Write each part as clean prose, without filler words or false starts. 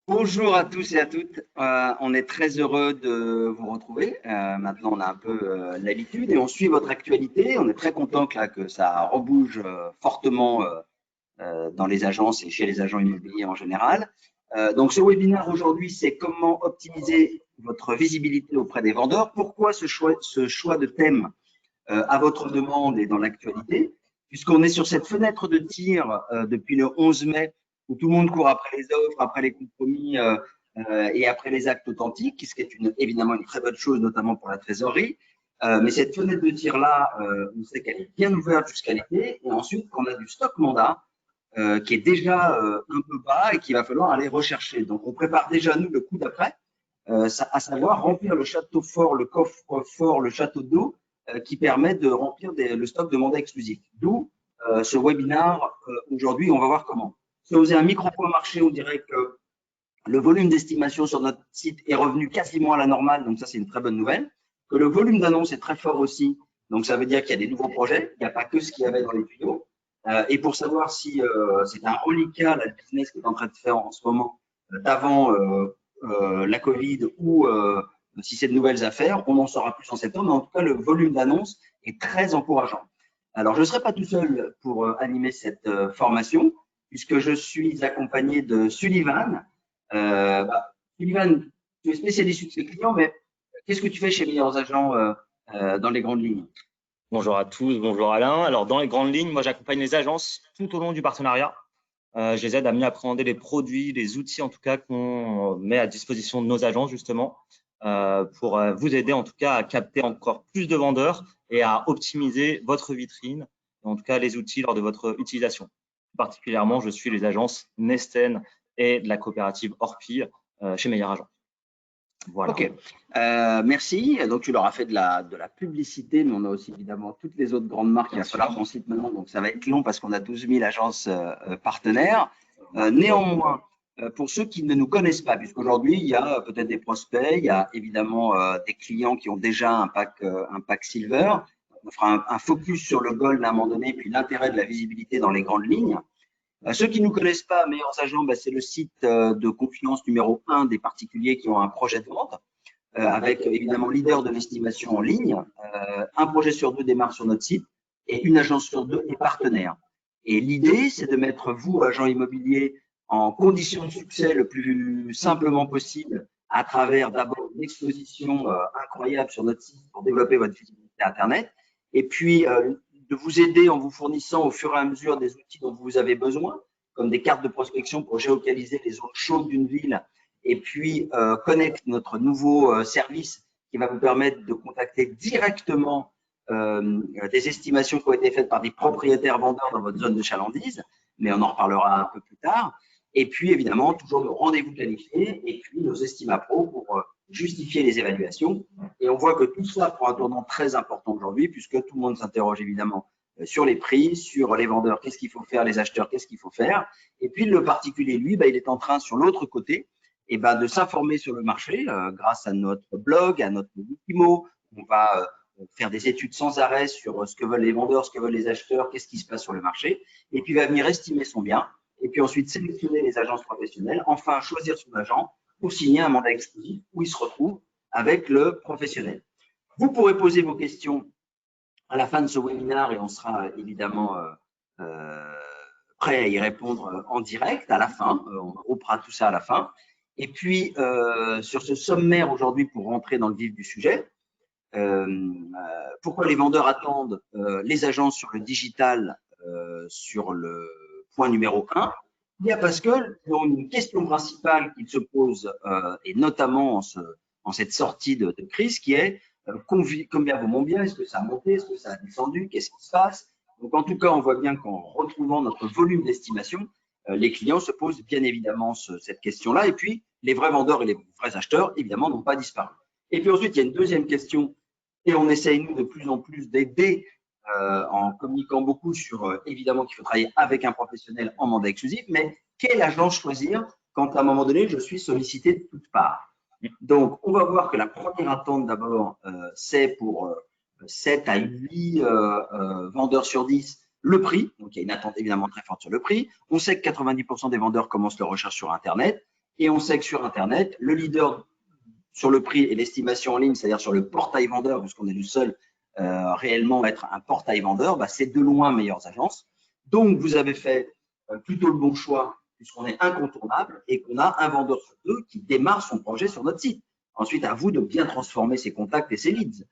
Bonjour à tous et à toutes. On est très heureux de vous retrouver. Maintenant, on a un peu l'habitude et on suit votre actualité. On est très content que ça rebouge fortement dans les agences et chez les agents immobiliers en général. Donc, ce webinaire aujourd'hui, c'est comment optimiser votre visibilité auprès des vendeurs. Pourquoi ce choix de thème à votre demande et dans l'actualité, puisqu'on est sur cette fenêtre de tir depuis le 11 mai, où tout le monde court après les offres, après les compromis et après les actes authentiques, ce qui est évidemment une très bonne chose, notamment pour la trésorerie. Mais cette fenêtre de tir-là, on sait qu'elle est bien ouverte jusqu'à l'été, et ensuite qu'on a du stock mandat qui est déjà un peu bas et qu'il va falloir aller rechercher. Donc, on prépare déjà, nous, le coup d'après, à savoir remplir le château fort, le coffre fort, le château d'eau, qui permet de remplir le stock de mandats exclusifs. D'où ce webinaire aujourd'hui, on va voir comment. Si on faisait un micro-point marché, on dirait que le volume d'estimation sur notre site est revenu quasiment à la normale, donc ça c'est une très bonne nouvelle. Que le volume d'annonces est très fort aussi, donc ça veut dire qu'il y a des nouveaux projets, il n'y a pas que ce qu'il y avait dans les tuyaux. Et pour savoir si c'est un reliquat, le business qui est en train de faire en ce moment, d'avant la Covid ou si c'est de nouvelles affaires, on en saura plus en septembre, mais en tout cas le volume d'annonces est très encourageant. Alors je ne serai pas tout seul pour animer cette formation, puisque je suis accompagné de Sullivan. Sullivan, tu es spécialiste de ses clients, mais qu'est-ce que tu fais chez Meilleurs Agents dans les grandes lignes? Bonjour à tous, bonjour Alain. Alors, dans les grandes lignes, moi, j'accompagne les agences tout au long du partenariat. Je les aide à mieux appréhender les produits, les outils en tout cas qu'on met à disposition de nos agences justement pour vous aider en tout cas à capter encore plus de vendeurs et à optimiser votre vitrine, en tout cas les outils lors de votre utilisation. Particulièrement, je suis les agences Nesten et de la coopérative Orpi chez Meilleur Agent. Voilà. Ok, merci. Donc, tu leur as fait de la publicité, mais on a aussi évidemment toutes les autres grandes marques. Il va falloir qu'on cite maintenant, donc ça va être long parce qu'on a 12 000 agences partenaires. Néanmoins, pour ceux qui ne nous connaissent pas, puisqu'aujourd'hui, il y a peut-être des prospects, il y a évidemment des clients qui ont déjà un pack Silver. On fera un focus sur le Gold à un moment donné, puis l'intérêt de la visibilité dans les grandes lignes. Ceux qui ne nous connaissent pas, Meilleurs Agents, c'est le site de confiance numéro 1 des particuliers qui ont un projet de vente, avec évidemment leader de l'estimation en ligne. Un projet sur deux démarre sur notre site et une agence sur deux est partenaire. Et l'idée, c'est de mettre vous, agent immobilier, en condition de succès le plus simplement possible à travers d'abord une exposition incroyable sur notre site pour développer votre visibilité Internet et puis de vous aider en vous fournissant au fur et à mesure des outils dont vous avez besoin, comme des cartes de prospection pour géolocaliser les zones chaudes d'une ville et puis Connect, notre nouveau service qui va vous permettre de contacter directement des estimations qui ont été faites par des propriétaires vendeurs dans votre zone de chalandise, mais on en reparlera un peu plus tard. Et puis, évidemment, toujours nos rendez-vous qualifiés et puis nos Estima Pro pour justifier les évaluations. Et on voit que tout ça prend un tournant très important aujourd'hui, puisque tout le monde s'interroge évidemment sur les prix, sur les vendeurs, qu'est-ce qu'il faut faire, les acheteurs, qu'est-ce qu'il faut faire. Et puis, le particulier, lui, il est en train, sur l'autre côté, de s'informer sur le marché grâce à notre blog, à notre Wikimo. On va faire des études sans arrêt sur ce que veulent les vendeurs, ce que veulent les acheteurs, qu'est-ce qui se passe sur le marché. Et puis, il va venir estimer son bien. Et puis ensuite, sélectionner les agences professionnelles. Enfin, choisir son agent pour signer un mandat exclusif où il se retrouve avec le professionnel. Vous pourrez poser vos questions à la fin de ce webinaire et on sera évidemment prêt à y répondre en direct à la fin. On regroupera tout ça à la fin. Et puis, sur ce sommaire aujourd'hui pour rentrer dans le vif du sujet, pourquoi les vendeurs attendent les agences sur le digital sur le point numéro 1? Il y a parce qu'ils ont une question principale qu'ils se posent, et notamment en cette sortie de crise, qui est combien vaut mon bien? Est-ce que ça a monté? Est-ce que ça a descendu? Qu'est-ce qui se passe? Donc, en tout cas, on voit bien qu'en retrouvant notre volume d'estimation, les clients se posent bien évidemment cette question-là. Et puis, les vrais vendeurs et les vrais acheteurs, évidemment, n'ont pas disparu. Et puis ensuite, il y a une deuxième question, et on essaye, nous, de plus en plus d'aider en communiquant beaucoup sur, évidemment, qu'il faut travailler avec un professionnel en mandat exclusif, mais quelle agence choisir quand, à un moment donné, je suis sollicité de toutes parts? Donc, on va voir que la première attente, d'abord, c'est pour 7 à 8 vendeurs sur 10, le prix. Donc, il y a une attente évidemment très forte sur le prix. On sait que 90% des vendeurs commencent leur recherche sur Internet. Et on sait que sur Internet, le leader sur le prix et l'estimation en ligne, c'est-à-dire sur le portail vendeur, puisqu'on est le seul réellement à être un portail vendeur, bah, c'est de loin meilleures agences. Donc, vous avez fait plutôt le bon choix, puisqu'on est incontournable et qu'on a un vendeur sur deux qui démarre son projet sur notre site. Ensuite, à vous de bien transformer ses contacts et ses leads.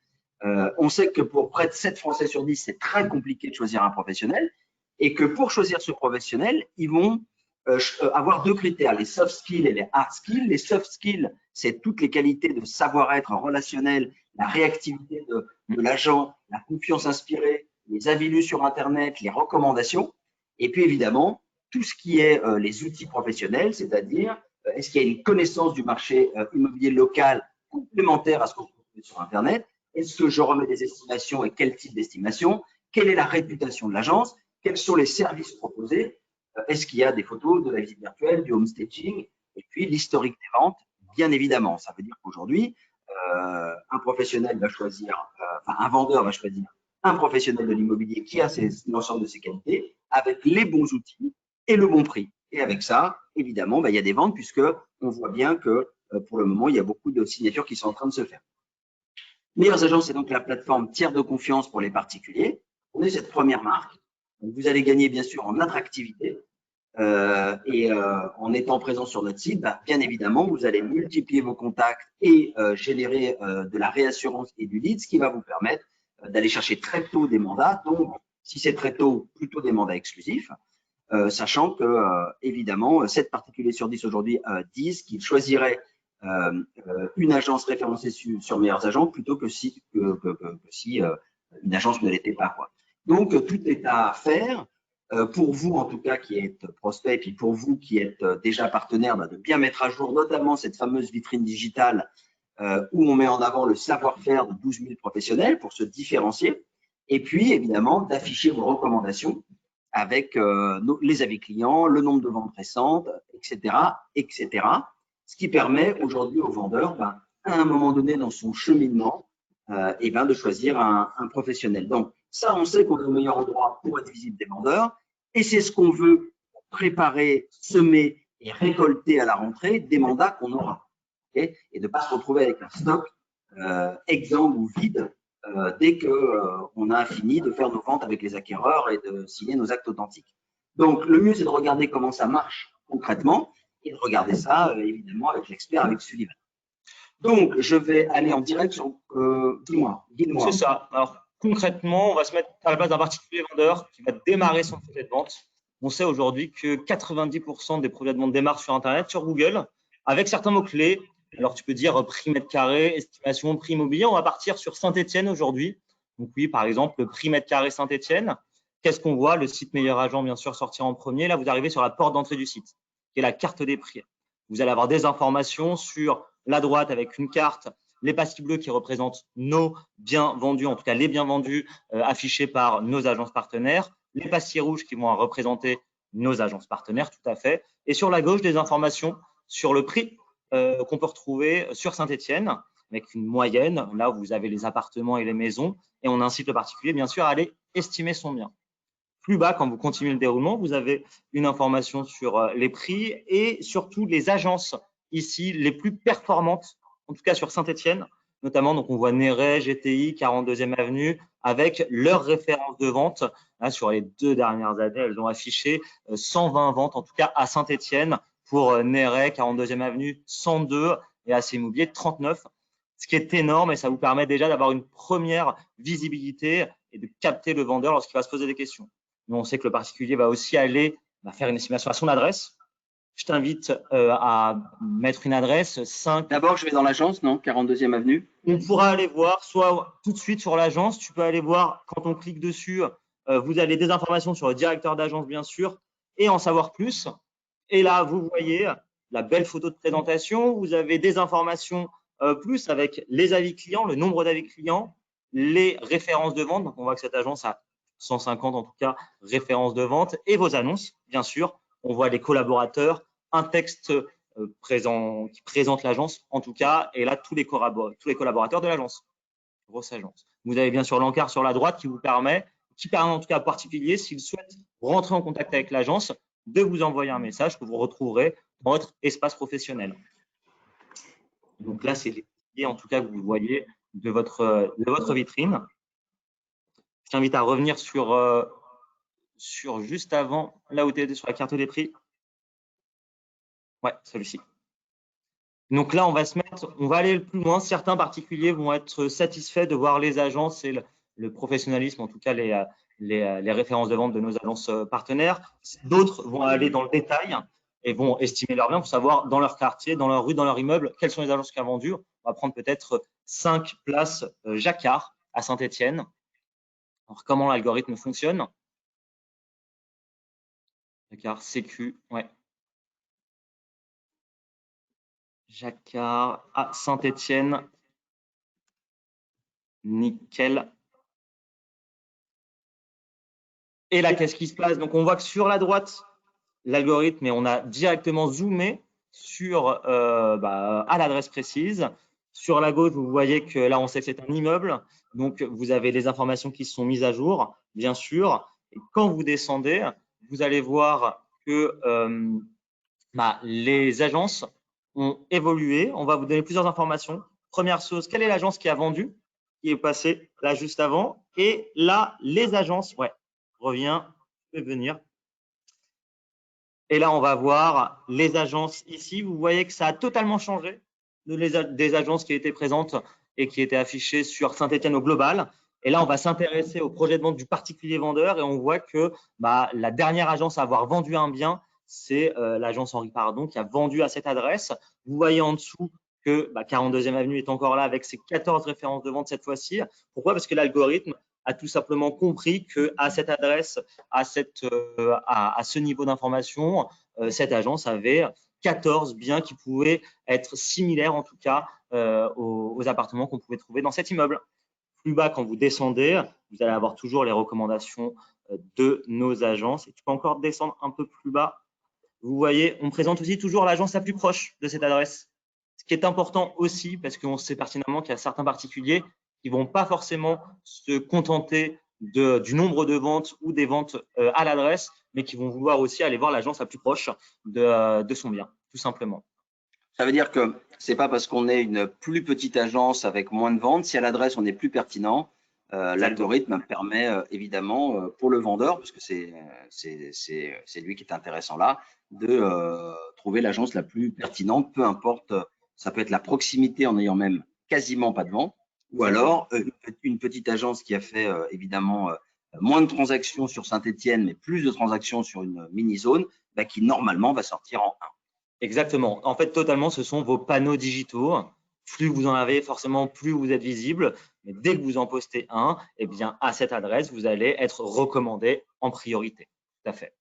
On sait que pour près de 7 Français sur 10, c'est très compliqué de choisir un professionnel et que pour choisir ce professionnel, ils vont avoir deux critères, les soft skills et les hard skills. Les soft skills, c'est toutes les qualités de savoir-être relationnel, la réactivité de l'agent, la confiance inspirée, les avis lus sur Internet, les recommandations. Et puis évidemment, tout ce qui est les outils professionnels, c'est-à-dire est-ce qu'il y a une connaissance du marché immobilier local complémentaire à ce qu'on trouve sur Internet? Est-ce que je remets des estimations et quel type d'estimation? Quelle est la réputation de l'agence? Quels sont les services proposés? Est-ce qu'il y a des photos, de la visite virtuelle, du home staging? Et puis l'historique des ventes, bien évidemment. Ça veut dire qu'aujourd'hui, un professionnel va choisir, un vendeur va choisir un professionnel de l'immobilier qui a l'ensemble de ses qualités, avec les bons outils et le bon prix. Et avec ça, évidemment, il y a des ventes puisque on voit bien que pour le moment, il y a beaucoup de signatures qui sont en train de se faire. Meilleures agences, c'est donc la plateforme tiers de confiance pour les particuliers. On est cette première marque. Donc, vous allez gagner bien sûr en attractivité en étant présent sur notre site, bien évidemment, vous allez multiplier vos contacts et générer de la réassurance et du lead, ce qui va vous permettre d'aller chercher très tôt des mandats. Donc, si c'est très tôt, plutôt des mandats exclusifs, sachant que, évidemment, 7 particuliers sur 10 aujourd'hui disent qu'ils choisiraient une agence référencée sur Meilleurs Agents plutôt que si une agence ne l'était pas, quoi. Donc, tout est à faire. Pour vous, en tout cas, qui êtes prospect, et puis pour vous qui êtes déjà partenaire, de bien mettre à jour notamment cette fameuse vitrine digitale où on met en avant le savoir-faire de 12 000 professionnels pour se différencier. Et puis, évidemment, d'afficher vos recommandations avec les avis clients, le nombre de ventes récentes, etc., etc. Ce qui permet aujourd'hui aux vendeurs, à un moment donné dans son cheminement, de choisir un professionnel. Donc, ça, on sait qu'on est au meilleur endroit pour être visible des vendeurs et c'est ce qu'on veut préparer, semer et récolter à la rentrée des mandats qu'on aura. Okay, et de ne pas se retrouver avec un stock exsangue ou vide dès qu'on a fini de faire nos ventes avec les acquéreurs et de signer nos actes authentiques. Donc, le mieux, c'est de regarder comment ça marche concrètement et de regarder ça, évidemment, avec l'expert, avec Sullivan. Donc, je vais aller en direct sur… dis-moi. C'est ça. Alors, concrètement, on va se mettre à la place d'un particulier vendeur qui va démarrer son projet de vente. On sait aujourd'hui que 90% des projets de vente démarrent sur Internet, sur Google, avec certains mots-clés. Alors, tu peux dire prix mètre carré, estimation, prix immobilier. On va partir sur Saint-Étienne aujourd'hui. Donc, oui, par exemple, le prix mètre carré Saint-Étienne. Qu'est-ce qu'on voit? Le site Meilleur Agent, bien sûr, sortir en premier. Là, vous arrivez sur la porte d'entrée du site, qui est la carte des prix. Vous allez avoir des informations sur la droite avec une carte, les pastilles bleues qui représentent nos biens vendus, en tout cas les biens vendus affichés par nos agences partenaires, les pastilles rouges qui vont représenter nos agences partenaires, tout à fait. Et sur la gauche, des informations sur le prix qu'on peut retrouver sur Saint-Étienne, avec une moyenne. Là, vous avez les appartements et les maisons. Et on incite le particulier, bien sûr, à aller estimer son bien. Plus bas, quand vous continuez le déroulement, vous avez une information sur les prix et surtout les agences ici les plus performantes, en tout cas sur Saint-Étienne, notamment. Donc, on voit Néret, GTI, 42e avenue, avec leurs références de vente. Là, sur les 2 dernières années, elles ont affiché 120 ventes, en tout cas à Saint-Étienne, pour Néret, 42e avenue, 102 et AC Immobilier, 39. Ce qui est énorme et ça vous permet déjà d'avoir une première visibilité et de capter le vendeur lorsqu'il va se poser des questions. Mais on sait que le particulier va aussi aller faire une estimation à son adresse. Je t'invite à mettre une adresse 5. D'abord, je vais dans l'agence, non? 42e avenue. On pourra aller voir, soit tout de suite sur l'agence. Tu peux aller voir, quand on clique dessus, vous avez des informations sur le directeur d'agence, bien sûr, et en savoir plus. Et là, vous voyez la belle photo de présentation. Vous avez des informations plus avec les avis clients, le nombre d'avis clients, les références de vente. Donc, on voit que cette agence a 150 en tout cas références de vente et vos annonces, bien sûr. On voit les collaborateurs, un texte qui présente l'agence en tout cas, et là tous les collaborateurs de l'agence, grosse agence. Vous avez bien sûr l'encart sur la droite qui permet en tout cas à particulier, s'il souhaite rentrer en contact avec l'agence, de vous envoyer un message que vous retrouverez dans votre espace professionnel. Donc là, c'est les piliers, en tout cas, que vous voyez de votre vitrine. Je t'invite à revenir sur juste avant, là où tu étais sur la carte des prix. Ouais, celui-ci. Donc là, on va aller plus loin. Certains particuliers vont être satisfaits de voir les agences et le professionnalisme, en tout cas les références de vente de nos agences partenaires. D'autres vont aller dans le détail et vont estimer leur bien pour savoir dans leur quartier, dans leur rue, dans leur immeuble, quelles sont les agences qui ont vendu. On va prendre peut-être 5 places Jacquard à Saint-Étienne. Alors, comment l'algorithme fonctionne? Jacquard, CQ, ouais. Jacquard à Saint-Étienne. Nickel. Et là, qu'est-ce qui se passe? Donc, on voit que sur la droite, l'algorithme, et on a directement zoomé sur à l'adresse précise. Sur la gauche, vous voyez que là, on sait que c'est un immeuble. Donc, vous avez les informations qui sont mises à jour, bien sûr. Et quand vous descendez, vous allez voir que les agences ont évolué. On va vous donner plusieurs informations. Première chose, quelle est l'agence qui a vendu, qui est passée là juste avant? Et là, les agences, ouais, reviens, je vais venir. Et là, on va voir les agences ici. Vous voyez que ça a totalement changé des agences qui étaient présentes et qui étaient affichées sur Saint-Étienne au global. Et là, on va s'intéresser au projet de vente du particulier vendeur et on voit que la dernière agence à avoir vendu un bien, c'est l'agence Henri Pardon qui a vendu à cette adresse. Vous voyez en dessous que 42e Avenue est encore là avec ses 14 références de vente cette fois-ci. Pourquoi? Parce que l'algorithme a tout simplement compris qu'à cette adresse, à ce niveau d'information, cette agence avait 14 biens qui pouvaient être similaires en tout cas aux appartements qu'on pouvait trouver dans cet immeuble. Plus bas, quand vous descendez, vous allez avoir toujours les recommandations de nos agences. Et tu peux encore descendre un peu plus bas. Vous voyez, on présente aussi toujours l'agence la plus proche de cette adresse. Ce qui est important aussi, parce qu'on sait pertinemment qu'il y a certains particuliers qui ne vont pas forcément se contenter du nombre de ventes ou des ventes à l'adresse, mais qui vont vouloir aussi aller voir l'agence la plus proche de son bien, tout simplement. Ça veut dire que ce n'est pas parce qu'on est une plus petite agence avec moins de ventes, si à l'adresse on est plus pertinent, l'algorithme permet évidemment pour le vendeur, parce que c'est lui qui est intéressant là, de trouver l'agence la plus pertinente, peu importe, ça peut être la proximité en ayant même quasiment pas de vente, ou alors une petite agence qui a fait évidemment moins de transactions sur Saint-Étienne, mais plus de transactions sur une mini-zone, qui normalement va sortir en 1. Exactement. En fait, totalement, ce sont vos panneaux digitaux. Plus vous en avez, forcément, plus vous êtes visible. Mais dès que vous en postez un, eh bien, à cette adresse, vous allez être recommandé en priorité. Tout à fait.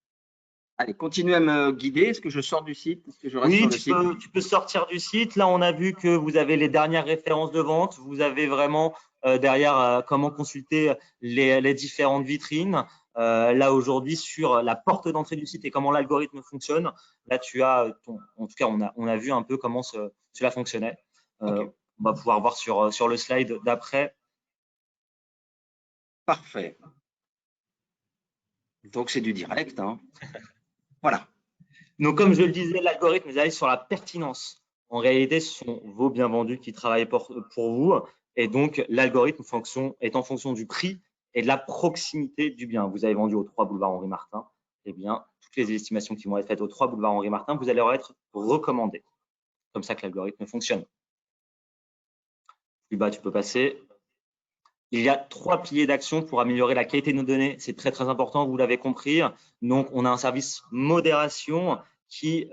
Allez, continuez à me guider. Est-ce que je sors du site? Est-ce que je reste sur le site? Oui, tu peux sortir du site. Là, on a vu que vous avez les dernières références de vente. Vous avez vraiment derrière comment consulter les différentes vitrines. Là, aujourd'hui, sur la porte d'entrée du site et comment l'algorithme fonctionne, là, tu as en tout cas, on a vu un peu comment cela fonctionnait. Okay. On va pouvoir voir sur le slide d'après. Parfait. Donc, c'est du direct. Hein. Voilà. Donc, comme je le disais, l'algorithme est allé sur la pertinence. En réalité, ce sont vos biens vendus qui travaillent pour vous. Et donc, l'algorithme est en fonction du prix et de la proximité du bien. Vous avez vendu au 3 boulevard Henri Martin. Eh bien, toutes les estimations qui vont être faites au 3 boulevard Henri Martin, vous allez leur être recommandées. Comme ça que l'algorithme fonctionne. Plus bas, tu peux passer. Il y a 3 piliers d'action pour améliorer la qualité de nos données. C'est très, très important, vous l'avez compris. Donc, on a un service modération qui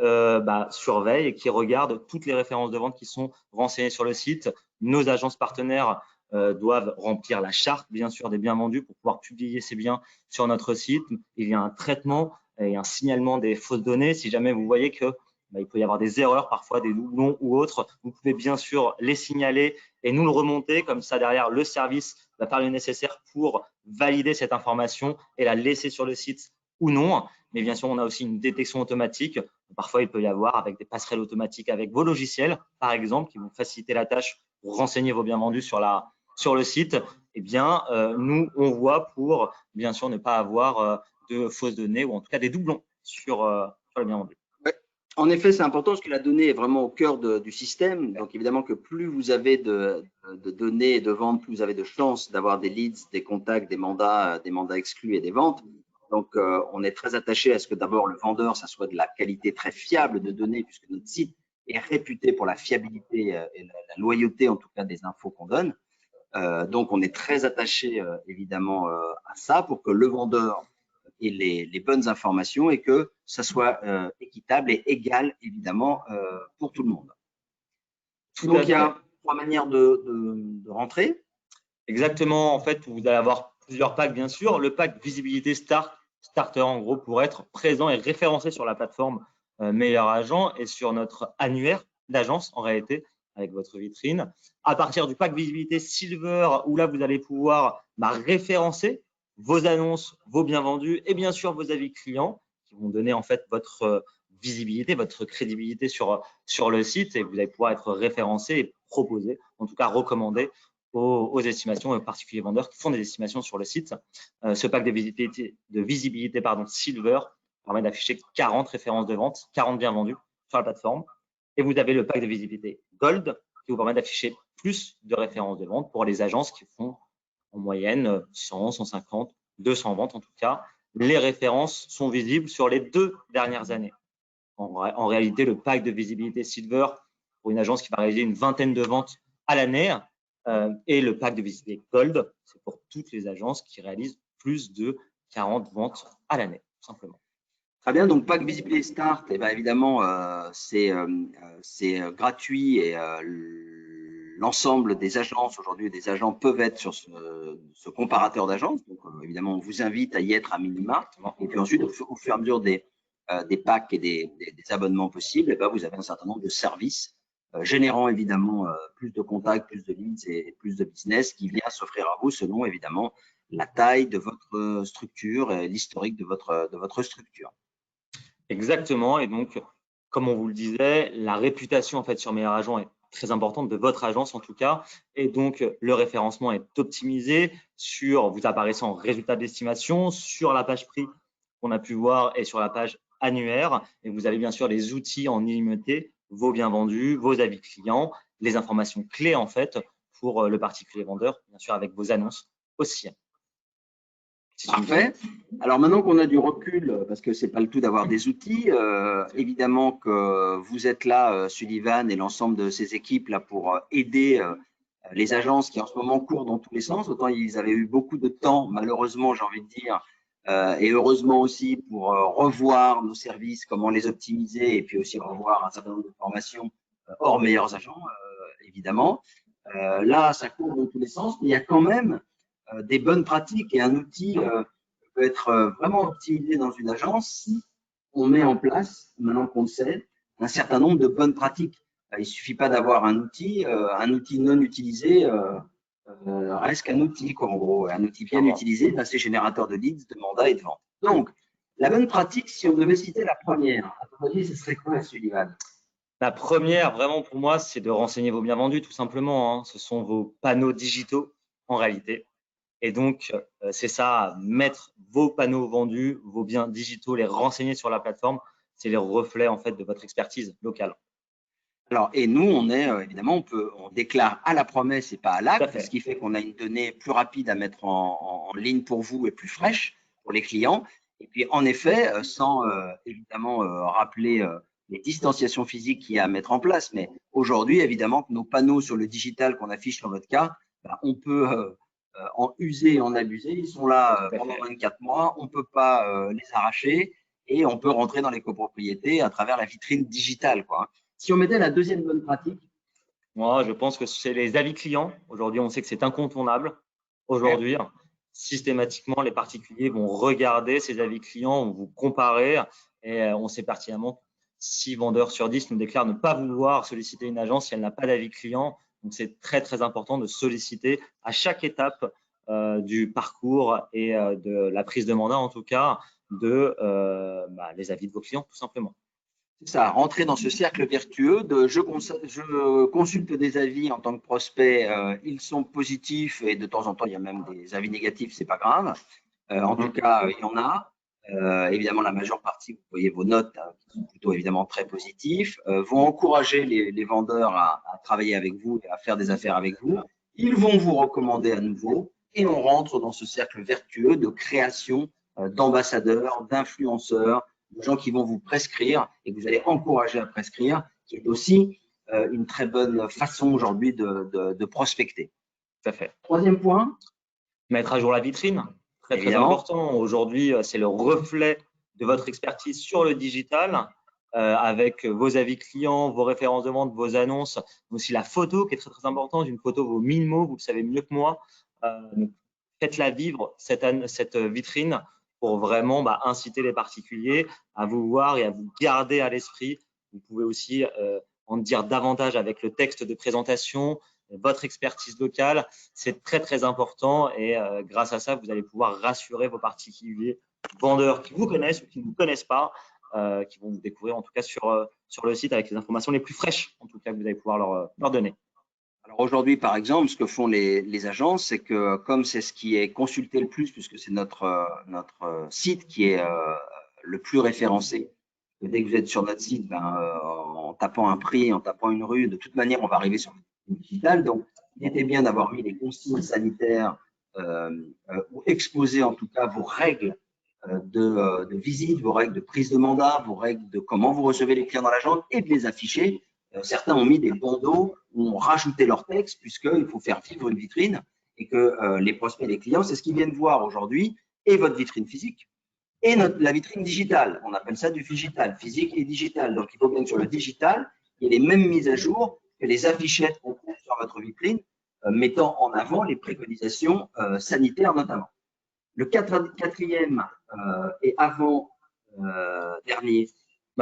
surveille et qui regarde toutes les références de vente qui sont renseignées sur le site. Nos agences partenaires doivent remplir la charte, bien sûr, des biens vendus pour pouvoir publier ces biens sur notre site. Il y a un traitement et un signalement des fausses données. Si jamais vous voyez que il peut y avoir des erreurs, parfois des doublons ou autres, vous pouvez bien sûr les signaler et nous le remonter. Comme ça, derrière, le service va faire le nécessaire pour valider cette information et la laisser sur le site ou non. Mais bien sûr, on a aussi une détection automatique. Parfois, il peut y avoir avec des passerelles automatiques avec vos logiciels, par exemple, qui vont faciliter la tâche pour renseigner vos biens vendus sur le site. Eh bien, nous, on voit pour, bien sûr, ne pas avoir de fausses données ou en tout cas des doublons. sur le bien vendu. En effet, c'est important parce que la donnée est vraiment au cœur du système. Donc, évidemment que plus vous avez de données et de ventes, plus vous avez de chances d'avoir des leads, des contacts, des mandats exclus et des ventes. Donc, on est très attaché à ce que d'abord le vendeur, ça soit de la qualité très fiable de données, puisque notre site est réputé pour la fiabilité et la loyauté, en tout cas, des infos qu'on donne. Donc, on est très attaché, évidemment, à ça pour que le vendeur et les bonnes informations et que ça soit équitable et égal, évidemment, pour tout le monde. Donc, il y a 3 manières de rentrer. Exactement. En fait, vous allez avoir plusieurs packs, bien sûr. Le pack visibilité starter, en gros, pour être présent et référencé sur la plateforme Meilleur Agent et sur notre annuaire d'agence, en réalité, avec votre vitrine. À partir du pack visibilité silver, où là, vous allez pouvoir référencer vos annonces, vos biens vendus et bien sûr vos avis clients qui vont donner en fait votre visibilité, votre crédibilité sur le site et vous allez pouvoir être référencé et proposé, en tout cas recommandé aux estimations, aux particuliers vendeurs qui font des estimations sur le site. Ce pack de visibilité silver permet d'afficher 40 références de vente, 40 biens vendus sur la plateforme. Et vous avez le pack de visibilité gold qui vous permet d'afficher plus de références de vente pour les agences qui font en moyenne 100, 150, 200 ventes en tout cas. Les références sont visibles sur les 2 dernières années. En réalité, le pack de visibilité silver pour une agence qui va réaliser une vingtaine de ventes à l'année et le pack de visibilité gold, c'est pour toutes les agences qui réalisent plus de 40 ventes à l'année, tout simplement. Très bien, donc pack visibilité start, et bien évidemment, c'est gratuit et l'ensemble des agences aujourd'hui, des agents peuvent être sur ce comparateur d'agences. Donc, évidemment, on vous invite à y être à minima. Et puis ensuite, au fur et à mesure des packs et des abonnements possibles, et ben, vous avez un certain nombre de services générant évidemment plus de contacts, plus de leads et plus de business qui vient s'offrir à vous selon évidemment la taille de votre structure et l'historique de votre structure. Exactement. Et donc, comme on vous le disait, la réputation en fait sur Meilleur Agent est très importante de votre agence en tout cas. Et donc, le référencement est optimisé vous apparaissez en résultat d'estimation sur la page prix qu'on a pu voir et sur la page annuaire. Et vous avez bien sûr les outils en illimité, vos biens vendus, vos avis clients, les informations clés en fait pour le particulier vendeur, bien sûr avec vos annonces aussi. Parfait. Alors maintenant qu'on a du recul, parce que c'est pas le tout d'avoir des outils, évidemment que vous êtes là, Sullivan et l'ensemble de ces équipes là pour aider les agences qui en ce moment courent dans tous les sens. Autant ils avaient eu beaucoup de temps, malheureusement, j'ai envie de dire, et heureusement aussi pour revoir nos services, comment les optimiser et puis aussi revoir un certain nombre de formations hors meilleurs agents, évidemment. Là, ça court dans tous les sens, mais il y a quand même des bonnes pratiques et un outil peut être vraiment optimisé dans une agence si on met en place, maintenant qu'on le sait, un certain nombre de bonnes pratiques. Il ne suffit pas d'avoir un outil non utilisé reste qu'un outil, quoi, en gros. Un outil bien utilisé, c'est générateur de leads, de mandats et de ventes. Donc, la bonne pratique, si on devait citer la première, à ton avis, ce serait quoi, Sullivan? La première, vraiment pour moi, c'est de renseigner vos biens vendus, tout simplement. Ce sont vos panneaux digitaux, en réalité. Et donc, c'est ça, mettre vos panneaux vendus, vos biens digitaux, les renseigner sur la plateforme, c'est les reflets en fait de votre expertise locale. Alors, et nous, on est évidemment, on déclare à la promesse et pas à l'acte, ce qui fait qu'on a une donnée plus rapide à mettre en ligne pour vous et plus fraîche pour les clients. Et puis, en effet, sans évidemment rappeler les distanciations physiques qu'il y a à mettre en place, mais aujourd'hui, évidemment, que nos panneaux sur le digital qu'on affiche dans votre cas, on peut en user et en abuser. Ils sont là pendant 24 mois, on ne peut pas les arracher et on peut rentrer dans les copropriétés à travers la vitrine digitale, quoi. Si on mettait la deuxième bonne pratique? Moi, je pense que c'est les avis clients. Aujourd'hui, on sait que c'est incontournable. Aujourd'hui, systématiquement, les particuliers vont regarder ces avis clients, vont vous comparer et on sait pertinemment que 6 vendeurs sur 10 nous déclarent ne pas vouloir solliciter une agence si elle n'a pas d'avis client. Donc, c'est très, très important de solliciter à chaque étape du parcours et de la prise de mandat, en tout cas, les avis de vos clients, tout simplement. C'est ça, rentrer dans ce cercle vertueux de je consulte des avis en tant que prospect, ils sont positifs et de temps en temps, il y a même des avis négatifs, c'est pas grave. En tout cas, il y en a. évidemment, la majeure partie, vous voyez vos notes, qui sont plutôt évidemment très positives, vont encourager les vendeurs à travailler avec vous et à faire des affaires avec vous. Ils vont vous recommander à nouveau et on rentre dans ce cercle vertueux de création d'ambassadeurs, d'influenceurs, de gens qui vont vous prescrire et que vous allez encourager à prescrire, qui est aussi une très bonne façon aujourd'hui de prospecter. Tout à fait. Troisième point. Mettre à jour la vitrine, très important. Aujourd'hui, c'est le reflet de votre expertise sur le digital, avec vos avis clients, vos références de vente, vos annonces, mais aussi la photo qui est très importante. Une photo vaut 1000 mots, vous le savez mieux que moi. Faites-la vivre, cette vitrine, pour vraiment inciter les particuliers à vous voir et à vous garder à l'esprit. Vous pouvez aussi en dire davantage avec le texte de présentation, votre expertise locale, c'est très important et grâce à ça, vous allez pouvoir rassurer vos particuliers vendeurs qui vous connaissent ou qui ne vous connaissent pas, qui vont vous découvrir en tout cas sur le site avec les informations les plus fraîches en tout cas que vous allez pouvoir leur donner. Alors aujourd'hui, par exemple, ce que font les agences, c'est que comme c'est ce qui est consulté le plus, puisque c'est notre site qui est le plus référencé, dès que vous êtes sur notre site, en tapant un prix, en tapant une rue, de toute manière, on va arriver sur le digital. Donc, il était bien d'avoir mis les consignes sanitaires ou exposer en tout cas vos règles de visite, vos règles de prise de mandat, vos règles de comment vous recevez les clients dans l'agence et de les afficher. Certains ont mis des bandeaux où ont rajouté leur texte puisqu'il faut faire vivre une vitrine et que les prospects et les clients, c'est ce qu'ils viennent voir aujourd'hui, et votre vitrine physique et la vitrine digitale. On appelle ça du digital, physique et digital. Donc, il faut bien que sur le digital, il y ait les mêmes mises à jour que les affichettes qu'on trouve sur votre vitrine, mettant en avant les préconisations sanitaires notamment. Le quatrième et avant-dernier,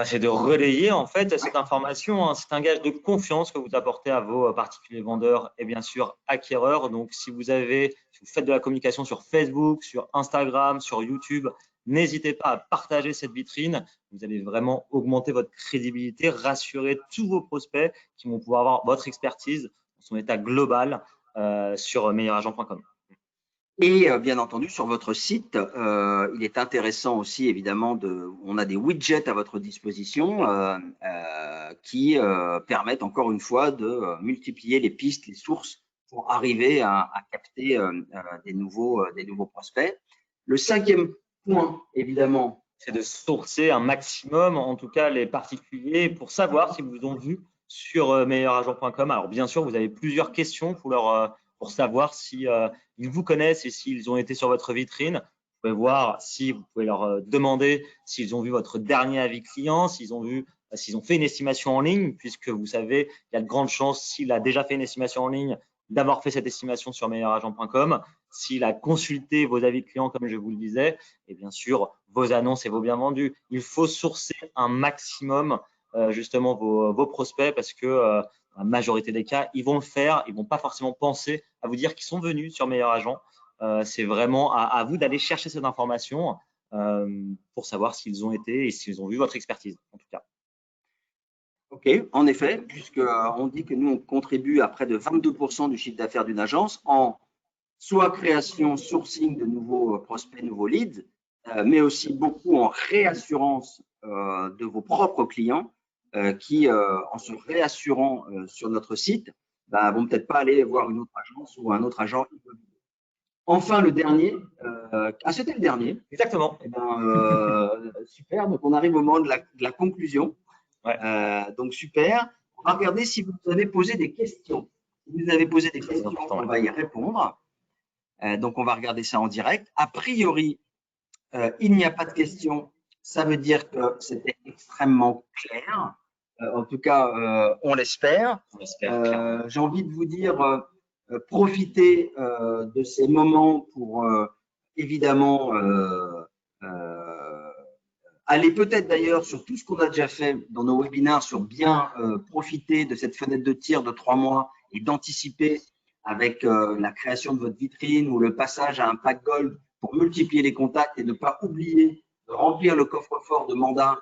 c'est de relayer en fait cette information. Hein. C'est un gage de confiance que vous apportez à vos particuliers vendeurs et bien sûr acquéreurs. Donc, si vous faites de la communication sur Facebook, sur Instagram, sur YouTube, n'hésitez pas à partager cette vitrine. Vous allez vraiment augmenter votre crédibilité, rassurer tous vos prospects qui vont pouvoir avoir votre expertise dans son état global sur meilleuragent.com. Et bien entendu, sur votre site, il est intéressant aussi, évidemment, on a des widgets à votre disposition qui permettent encore une fois de multiplier les pistes, les sources pour arriver à capter des nouveaux prospects. Le cinquième point, évidemment, c'est de sourcer un maximum, en tout cas les particuliers, pour savoir si vous ont vu sur meilleuragent.com. Alors bien sûr, vous avez plusieurs questions pour savoir si ils vous connaissent et s'ils ont été sur votre vitrine. Vous pouvez voir vous pouvez leur demander s'ils ont vu votre dernier avis client, s'ils ont fait une estimation en ligne, puisque vous savez, il y a de grandes chances, s'il a déjà fait une estimation en ligne, d'avoir fait cette estimation sur meilleuragent.com, s'il a consulté vos avis clients, comme je vous le disais, et bien sûr, vos annonces et vos biens vendus. Il faut sourcer un maximum justement vos prospects parce que la majorité des cas, ils vont le faire, ils ne vont pas forcément penser à vous dire qu'ils sont venus sur Meilleur Agent. C'est vraiment à vous d'aller chercher cette information pour savoir s'ils ont été et s'ils ont vu votre expertise, en tout cas. OK, en effet, puisqu'on dit que nous, on contribue à près de 22% du chiffre d'affaires d'une agence en soit création, sourcing de nouveaux prospects, nouveaux leads, mais aussi beaucoup en réassurance de vos propres clients qui, en se réassurant sur notre site, vont peut-être pas aller voir une autre agence ou un autre agent. Enfin, le dernier, c'était le dernier. Exactement. Super, donc on arrive au moment de la conclusion. Ouais. Donc super, on va regarder si vous avez posé des questions. Si vous avez posé des questions, on va y répondre. Donc on va regarder ça en direct. A priori, il n'y a pas de questions. Ça veut dire que c'était extrêmement clair. En tout cas, on l'espère. J'ai envie de vous dire, profitez de ces moments pour évidemment aller peut-être d'ailleurs sur tout ce qu'on a déjà fait dans nos webinaires sur bien profiter de cette fenêtre de tir de 3 mois et d'anticiper avec la création de votre vitrine ou le passage à un pack gold pour multiplier les contacts et ne pas oublier de remplir le coffre-fort de mandats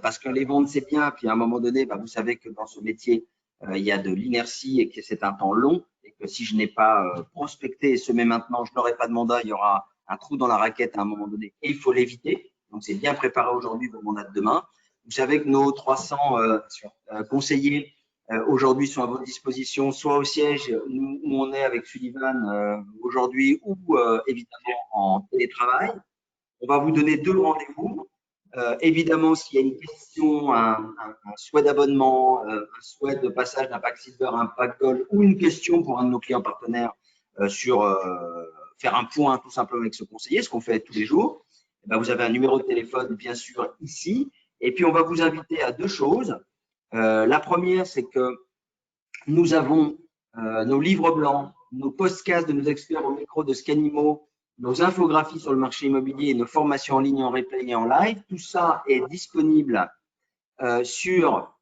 parce que les ventes, c'est bien. Puis à un moment donné, vous savez que dans ce métier, il y a de l'inertie et que c'est un temps long et que si je n'ai pas prospecté et semé maintenant, je n'aurai pas de mandat, il y aura un trou dans la raquette à un moment donné et il faut l'éviter. Donc, c'est bien préparer aujourd'hui vos mandats de demain. Vous savez que nos 300 conseillers aujourd'hui sont à votre disposition, soit au siège où on est avec Sullivan aujourd'hui ou évidemment en télétravail. On va vous donner 2 rendez-vous. Évidemment, s'il y a une question, un souhait d'abonnement, un souhait de passage d'un pack silver à un pack gold ou une question pour un de nos clients partenaires sur faire un point tout simplement avec ce conseiller, ce qu'on fait tous les jours, eh bien, vous avez un numéro de téléphone bien sûr ici. Et puis, on va vous inviter à 2 choses. La première, c'est que nous avons nos livres blancs, nos podcasts de nos experts au micro de Scanimo, nos infographies sur le marché immobilier et nos formations en ligne, en replay et en live. Tout ça est disponible sur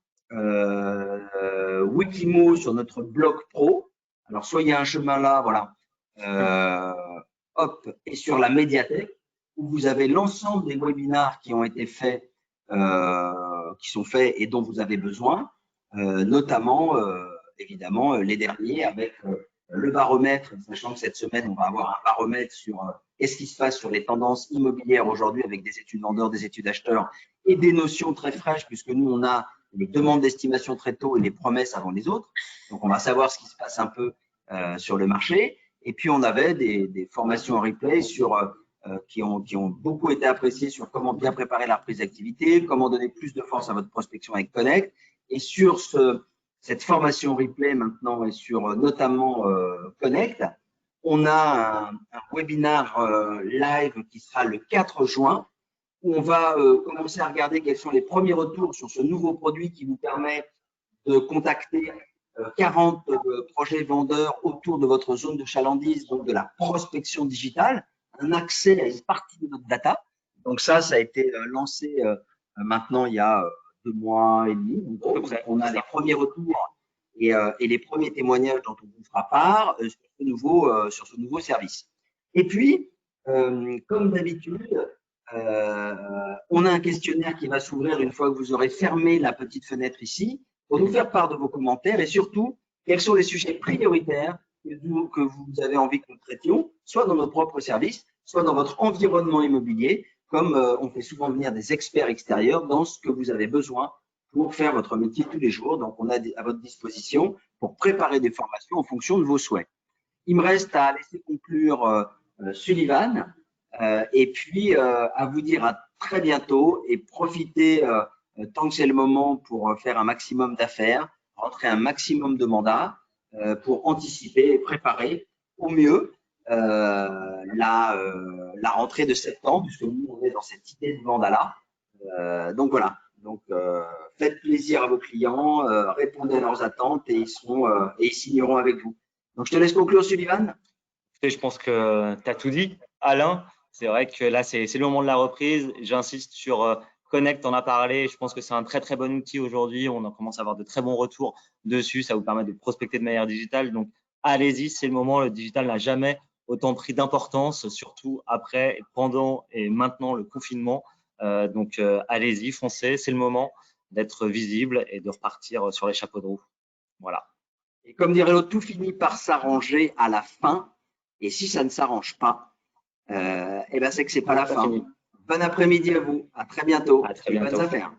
Wikimo, sur notre blog pro. Alors, soit il y a un chemin là, voilà, hop, et sur la médiathèque, où vous avez l'ensemble des webinars qui ont été faits, qui sont faits et dont vous avez besoin, notamment, évidemment, les derniers avec le baromètre, sachant que cette semaine, on va avoir un baromètre sur qu'est-ce qui se passe sur les tendances immobilières aujourd'hui avec des études vendeurs, des études acheteurs et des notions très fraîches, puisque nous, on a les demandes d'estimation très tôt et les promesses avant les autres. Donc, on va savoir ce qui se passe un peu sur le marché. Et puis, on avait des formations en replay sur, qui ont beaucoup été appréciées sur comment bien préparer la reprise d'activité, comment donner plus de force à votre prospection avec Connect. Et sur cette formation replay maintenant et sur notamment Connect, on a un webinar live qui sera le 4 juin où on va commencer à regarder quels sont les premiers retours sur ce nouveau produit qui vous permet de contacter 40 projets vendeurs autour de votre zone de chalandise, donc de la prospection digitale, un accès à une partie de notre data. Donc ça a été lancé maintenant il y a 2 mois et demi. Donc, on a les premiers retours et les premiers témoignages dont on vous fera part sur ce nouveau service. Et puis, comme d'habitude, on a un questionnaire qui va s'ouvrir une fois que vous aurez fermé la petite fenêtre ici pour nous faire part de vos commentaires et surtout, quels sont les sujets prioritaires que vous avez envie que nous traitions, soit dans notre propre service, soit dans votre environnement immobilier, comme on fait souvent venir des experts extérieurs dans ce que vous avez besoin pour faire votre métier tous les jours. Donc, on a à votre disposition pour préparer des formations en fonction de vos souhaits. Il me reste à laisser conclure Sullivan et puis à vous dire à très bientôt et profitez tant que c'est le moment pour faire un maximum d'affaires, rentrer un maximum de mandats pour anticiper et préparer au mieux la rentrée de septembre, puisque nous, on est dans cette idée de mandat-là. Donc voilà, donc faites plaisir à vos clients, répondez à leurs attentes et ils signeront avec vous. Donc je te laisse conclure, Sullivan. Je pense que tu as tout dit, Alain. C'est vrai que là, c'est le moment de la reprise. J'insiste sur Connect, on a parlé. Je pense que c'est un très, très bon outil aujourd'hui. On commence à avoir de très bons retours dessus. Ça vous permet de prospecter de manière digitale. Donc, allez-y, c'est le moment. Le digital n'a jamais autant pris d'importance, surtout après, pendant et maintenant le confinement. Donc, allez-y, foncez. C'est le moment d'être visible et de repartir sur les chapeaux de roue. Voilà. Et comme dirait l'autre, tout finit par s'arranger à la fin. Et si ça ne s'arrange pas, eh ben c'est que c'est pas la fin. Bon après-midi à vous. À très bientôt. À très bientôt. Bonnes affaires.